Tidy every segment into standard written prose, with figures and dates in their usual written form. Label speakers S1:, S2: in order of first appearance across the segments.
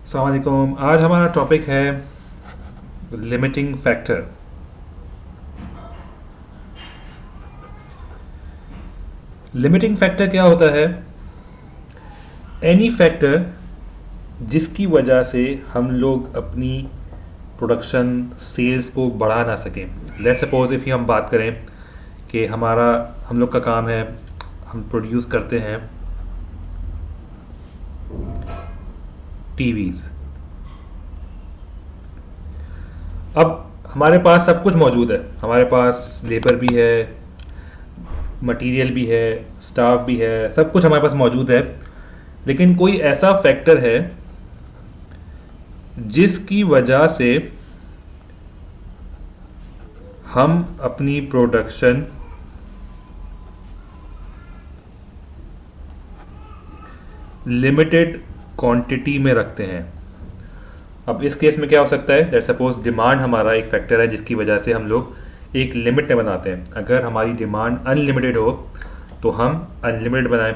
S1: अस्सलाम वालेकुम। आज हमारा टॉपिक है लिमिटिंग फैक्टर। लिमिटिंग फैक्टर क्या होता है? एनी फैक्टर जिसकी वजह से हम लोग अपनी प्रोडक्शन सेल्स को बढ़ा ना सकें। लेट्स सपोज इफ़ हम बात करें कि हम लोग का काम है, हम प्रोड्यूस करते हैं टीवीज़। अब हमारे पास सब कुछ मौजूद है, हमारे पास लेबर भी है, मटेरियल भी है, स्टाफ भी है, सब कुछ हमारे पास मौजूद है। लेकिन कोई ऐसा फैक्टर है जिसकी वजह से हम अपनी प्रोडक्शन लिमिटेड क्वांटिटी में रखते हैं। अब इस केस में क्या हो सकता है? लेट्स सपोज डिमांड हमारा एक फैक्टर है जिसकी वजह से हम लोग एक लिमिट में बनाते हैं। अगर हमारी डिमांड अनलिमिटेड हो तो हम अनलिमिटेड बनाएं,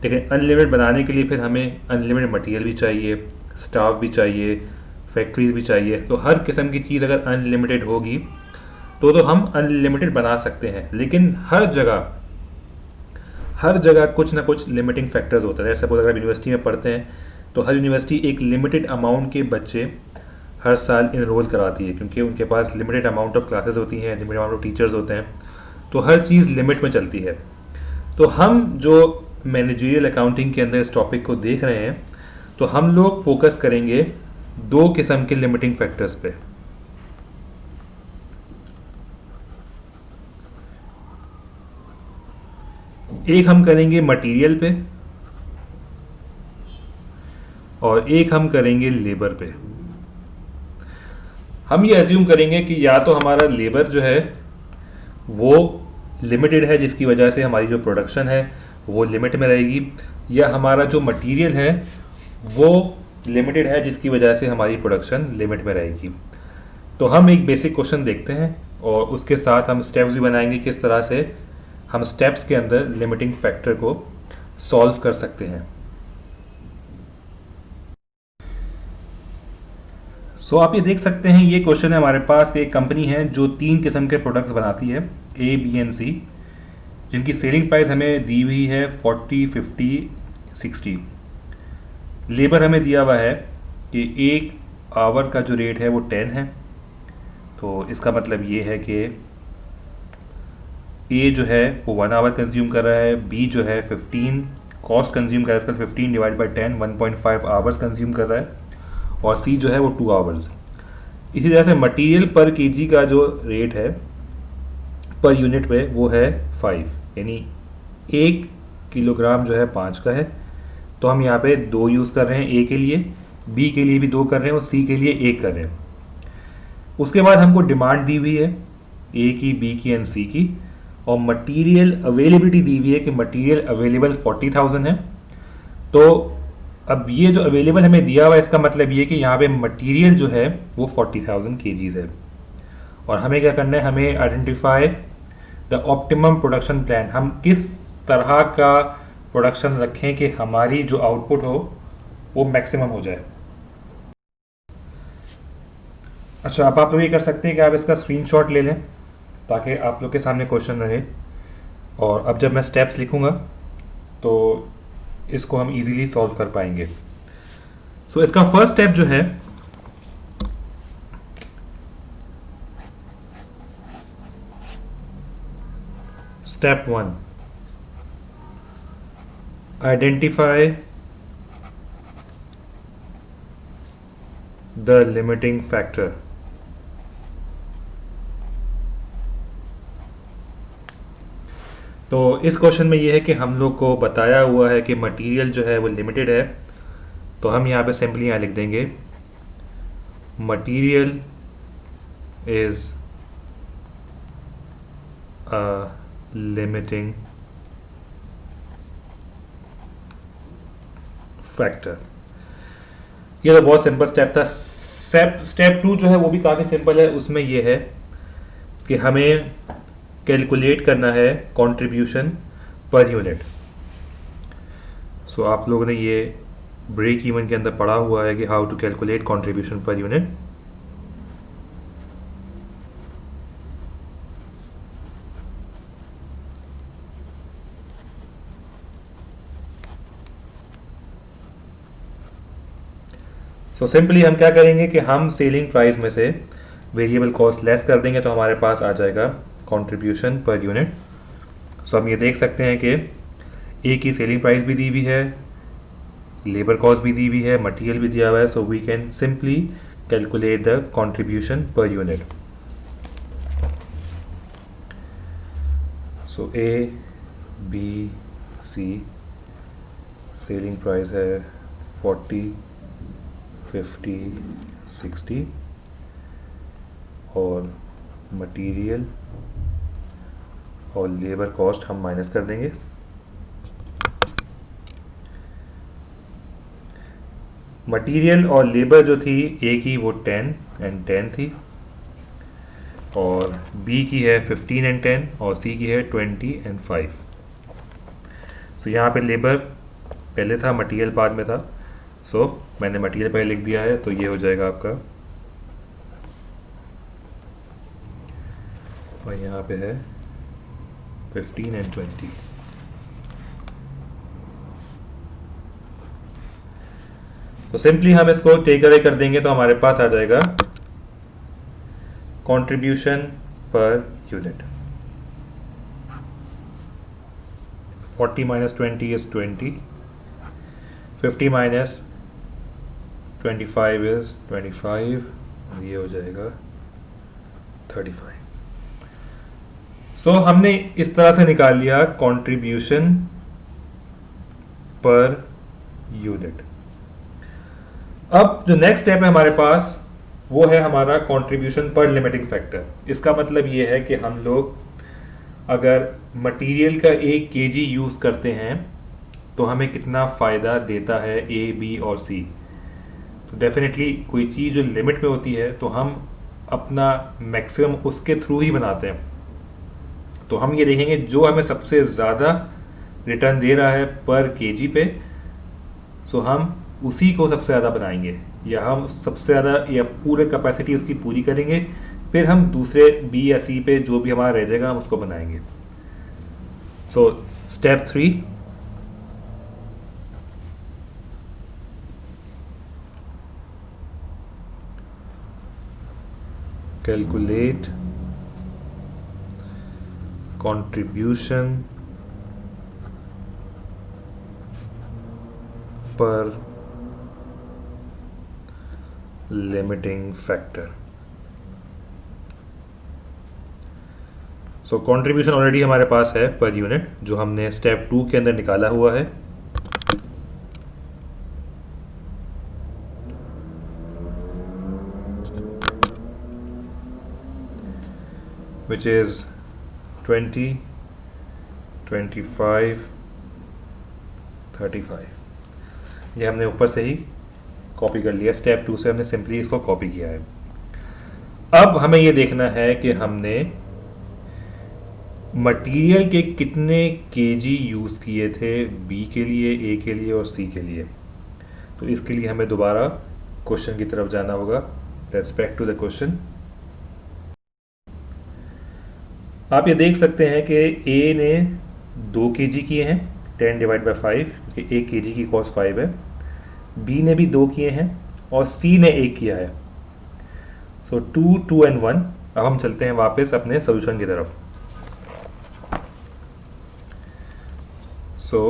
S1: लेकिन अनलिमिटेड बनाने के लिए फिर हमें अनलिमिटेड मटेरियल भी चाहिए, स्टाफ भी चाहिए, फैक्ट्रीज भी चाहिए। तो हर किस्म की चीज़ अगर अनलिमिटेड होगी तो हम अनलिमिटेड बना सकते हैं। लेकिन हर जगह कुछ ना कुछ लिमिटिंग फैक्टर्स होते हैं। सपोज अगर आप यूनिवर्सिटी में पढ़ते हैं तो हर यूनिवर्सिटी एक लिमिटेड अमाउंट के बच्चे हर साल इनरोल कराती है, क्योंकि उनके पास लिमिटेड अमाउंट ऑफ क्लासेस होती हैं, लिमिटेड अमाउंट ऑफ टीचर्स होते हैं। तो हर चीज़ लिमिट में चलती है। तो हम जो मैनेजरियल अकाउंटिंग के अंदर इस टॉपिक को देख रहे हैं, तो हम लोग फोकस करेंगे दो किस्म के लिमिटिंग फैक्टर्स पे। एक हम करेंगे मटेरियल पे और एक हम करेंगे लेबर पे। हम ये एज्यूम करेंगे कि या तो हमारा लेबर जो है वो लिमिटेड है जिसकी वजह से हमारी जो प्रोडक्शन है वो लिमिट में रहेगी, या हमारा जो मटेरियल है वो लिमिटेड है जिसकी वजह से हमारी प्रोडक्शन लिमिट में रहेगी। तो हम एक बेसिक क्वेश्चन देखते हैं और उसके साथ हम स्टेप्स भी बनाएंगे किस तरह से हम स्टेप्स के अंदर लिमिटिंग फैक्टर को सॉल्व कर सकते हैं। सो आप ये देख सकते हैं, ये क्वेश्चन है हमारे पास कि एक कंपनी है जो 3 किस्म के प्रोडक्ट्स बनाती है, ए, बी एंड सी, जिनकी सेलिंग प्राइस हमें दी हुई है 40, 50, 60। लेबर हमें दिया हुआ है कि एक आवर का जो रेट है वो 10 है। तो इसका मतलब ये है कि ए जो है वो 1 आवर कंज्यूम कर रहा है, बी जो है 15 कॉस्ट कंज्यूम कर रहा है, इसका 15 डिवाइड बाई 10 1.5 आवर्स कंज्यूम कर रहा है, और सी जो है वो 2 आवर्स। इसी तरह से मटेरियल पर केजी का जो रेट है पर यूनिट पे वो है 5, यानी 1 किलोग्राम जो है 5 का है। तो हम यहाँ पे 2 यूज़ कर रहे हैं ए के लिए, बी के लिए भी 2 कर रहे हैं और सी के लिए 1 कर रहे हैं। उसके बाद हमको डिमांड दी हुई है ए की, बी की एंड सी की, और मटेरियल अवेलेबिलिटी दी हुई है कि मटेरियल अवेलेबल 40,000 है। तो अब ये जो अवेलेबल हमें दिया हुआ है इसका मतलब ये कि यहाँ पे मटेरियल जो है वो 40,000 केजीज है, और हमें क्या करना है, हमें identify the optimum production plan. हम किस तरह का प्रोडक्शन रखें कि हमारी जो आउटपुट हो वो मैक्सिमम हो जाए। अच्छा, अब आप लोग ये कर सकते हैं कि आप इसका स्क्रीनशॉट ले लें ताकि आप लोग के सामने क्वेश्चन रहे, और अब जब मैं स्टेप्स लिखूंगा तो इसको हम इजीली सॉल्व कर पाएंगे। सो इसका फर्स्ट स्टेप जो है, step 1, identify the limiting factor. तो इस क्वेश्चन में यह है कि हम लोग को बताया हुआ है कि मटेरियल जो है वो लिमिटेड है। तो हम यहाँ पे सिंपली यहाँ लिख देंगे material is a limiting factor. ये तो बहुत सिंपल स्टेप था। स्टेप 2 जो है वो भी काफ़ी सिंपल है। उसमें यह है कि हमें कैलकुलेट करना है कंट्रीब्यूशन पर यूनिट। सो आप लोगों ने ये ब्रेक इवन के अंदर पढ़ा हुआ है कि how to calculate contribution per unit. So simply हम क्या करेंगे कि हम सेलिंग प्राइस में से वेरिएबल कॉस्ट लेस कर देंगे तो हमारे पास आ जाएगा कंट्रीब्यूशन पर यूनिट। सो हम ये देख सकते हैं कि ए की सेलिंग प्राइस भी दी हुई है, लेबर कॉस्ट भी दी हुई है, मटेरियल भी दिया हुआ है। So we can simply calculate the contribution per unit. So A B C selling price है 40 50 60 और मटेरियल और लेबर कॉस्ट हम माइनस कर देंगे। मटेरियल और लेबर जो थी ए की वो 10 एंड 10 थी और बी की है 15 एंड 10 और सी की है 20 एंड 5। सो यहाँ पे लेबर पहले था, मटेरियल बाद में था। सो मैंने मटेरियल पहले लिख दिया है तो ये हो जाएगा आपका, और यहाँ पे है 15 एंड 20। तो सिंपली हम इसको टेक अवे कर देंगे तो हमारे पास आ जाएगा contribution per unit. 40 minus 20 is 20, 50 minus 25 is 25, ये हो जाएगा 35। सो हमने इस तरह से निकाल लिया कंट्रीब्यूशन पर यूनिट। अब जो नेक्स्ट स्टेप है हमारे पास वो है हमारा कंट्रीब्यूशन पर लिमिटिंग फैक्टर। इसका मतलब ये है कि हम लोग अगर मटेरियल का 1 kg यूज़ करते हैं तो हमें कितना फ़ायदा देता है ए, बी और सी। तो डेफिनेटली कोई चीज़ जो लिमिट में होती है तो हम अपना मैक्सिमम उसके थ्रू ही बनाते हैं। तो हम ये देखेंगे जो हमें सबसे ज़्यादा रिटर्न दे रहा है पर केजी पे, सो हम उसी को सबसे ज़्यादा बनाएंगे, या हम सबसे ज़्यादा या पूरे कैपेसिटी उसकी पूरी करेंगे, फिर हम दूसरे बी या सी पे जो भी हमारा रह जाएगा हम उसको बनाएंगे। So step 3, calculate contribution per limiting factor. So contribution already हमारे पास है पर यूनिट, जो हमने स्टेप 2 के अंदर निकाला हुआ है। which is 20, 25, 35। ये हमने ऊपर से ही कॉपी कर लिया, स्टेप 2 से हमने सिंपली इसको कॉपी किया है। अब हमें ये देखना है कि हमने मटेरियल के कितने केजी यूज़ किए थे बी के लिए, ए के लिए और सी के लिए। तो इसके लिए हमें दोबारा क्वेश्चन की तरफ जाना होगा। Let's back to the question. आप ये देख सकते हैं कि ए ने 2 केजी किए हैं, 10 डिवाइड बाई 5, क्योंकि 1 केजी की कॉस्ट 5 है। बी ने भी 2 किए हैं और सी ने 1 किया है। सो 2, 2 एंड 1। अब हम चलते हैं वापस अपने सोल्यूशन की तरफ। सो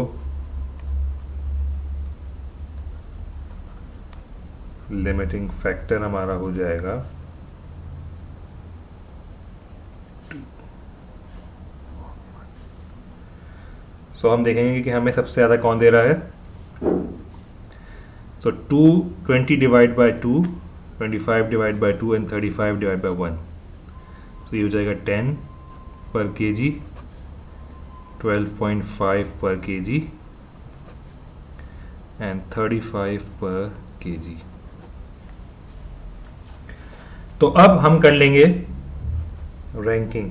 S1: लिमिटिंग फैक्टर हमारा हो जाएगा सो हम देखेंगे कि हमें सबसे ज़्यादा कौन दे रहा है। सो 20 divide by 2, 25 divide by 2 and 35 divide by 1। सो ये हो जाएगा 10 पर केजी, 12.5 पर केजी एंड 35 पर केजी। तो अब हम कर लेंगे रैंकिंग।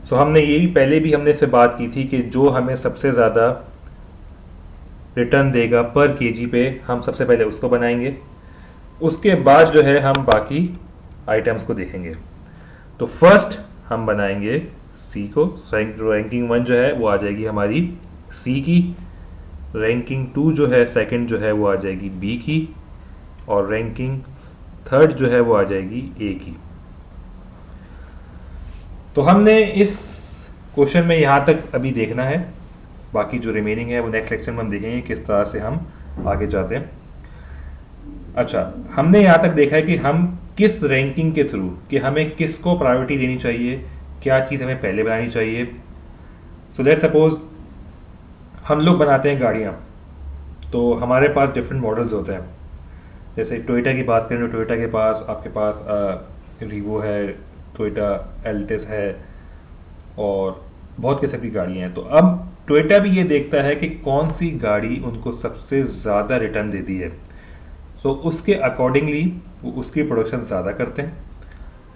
S1: सो हमने ये भी पहले भी हमने इससे बात की थी कि जो हमें सबसे ज़्यादा रिटर्न देगा पर केजी पे, हम सबसे पहले उसको बनाएंगे। उसके बाद जो है हम बाकी आइटम्स को देखेंगे। तो फर्स्ट हम बनाएंगे सी को। रैंकिंग 1 जो है वो आ जाएगी हमारी सी की, रैंकिंग 2 जो है सेकंड जो है वो आ जाएगी बी की, और रैंकिंग थर्ड जो है वो आ जाएगी ए की। तो हमने इस क्वेश्चन में यहाँ तक अभी देखना है, बाकी जो रिमेनिंग है वो नेक्स्ट लेक्चर में हम देखेंगे किस तरह से हम आगे जाते हैं। अच्छा, हमने यहाँ तक देखा है कि हम किस रैंकिंग के थ्रू, कि हमें किसको प्रायोरिटी देनी चाहिए, क्या चीज़ हमें पहले बनानी चाहिए। सो लेट्स सपोज हम लोग बनाते हैं गाड़ियाँ, तो हमारे पास डिफरेंट मॉडल्स होते हैं। जैसे टोयोटा की बात करें तो टोयोटा के पास आपके पास रीवो है, टोयोटा एल्टिस है, और बहुत किस्म की गाड़ियाँ हैं। तो अब टोयोटा भी ये देखता है कि कौन सी गाड़ी उनको सबसे ज़्यादा रिटर्न देती है, तो उसके अकॉर्डिंगली वो उसकी प्रोडक्शन ज़्यादा करते हैं,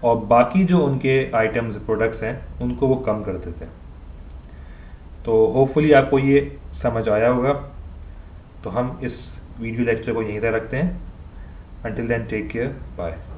S1: और बाकी जो उनके आइटम्स प्रोडक्ट्स हैं उनको वो कम कर देते हैं। तो होपफुली आपको ये समझ आया होगा। तो हम इस वीडियो लेक्चर को यहीं तक रखते हैं। Until then, take care. Bye.